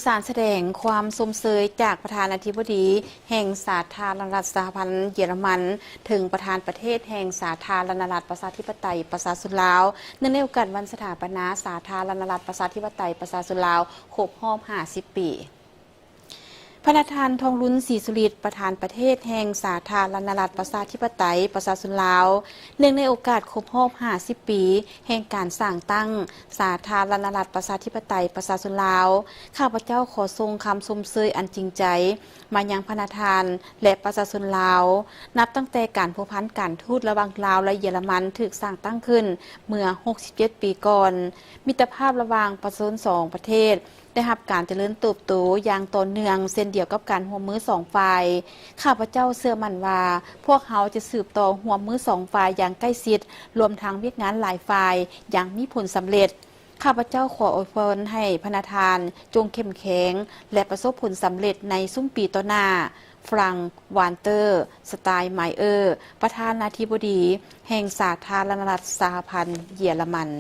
สารแสดงความสมเสยจากประธานาธิบดีแห่งสาธารณรัฐสหพันธ์เยอรมันถึงประธานประเทศแห่งสาธารณรัฐประชาธิปไตยประชาชนลาวเนื่องในโอกาสวันสถาปนาสาธารณรัฐประชาธิปไตยประชาชนลาวครบรอบ50 ปีพระประธานทองลุ้นศรีสุริตประธานประเทศแห่งสาธารณรัฐประชาธิปไตยประชาชนลาวเนื่องในโอกาสครบรอบ50 ปีแห่งการสร้างตั้งสาธารณรัฐประชาธิปไตยประชาชนลาวข้าพเจ้าขอทรงคำชมเชยอันจริงใจมายังพระประธานและประชาชนลาวนับตั้งแต่การพัวพันการทูตระหว่างลาวและเยอรมันถูกสร้างตั้งขึ้นเมื่อ67 ปีก่อนมิตรภาพระหว่างประชาชนสองประเทศได้รับการเจริญเติบโตอย่างต่อเนื่องเช่นเดียวกับการร่วมมือสองฝ่ายข้าพเจ้าเชื่อมั่นว่าพวกเขาจะสืบต่อร่วมมือสองฝ่ายอย่างใกล้ชิดรวมทั้งเวียกงานหลายฝ่ายอย่างมีผลสำเร็จข้าพเจ้าขออวยพรให้พระประธานจงเข้มแข็งและประสบผลสำเร็จในซุ้มปีต่อหน้าฟรังวานเตอร์สไตล์ไมเออร์ประธานาธิบดีแห่งสาธารณรัฐสหพันธ์เยอรมัน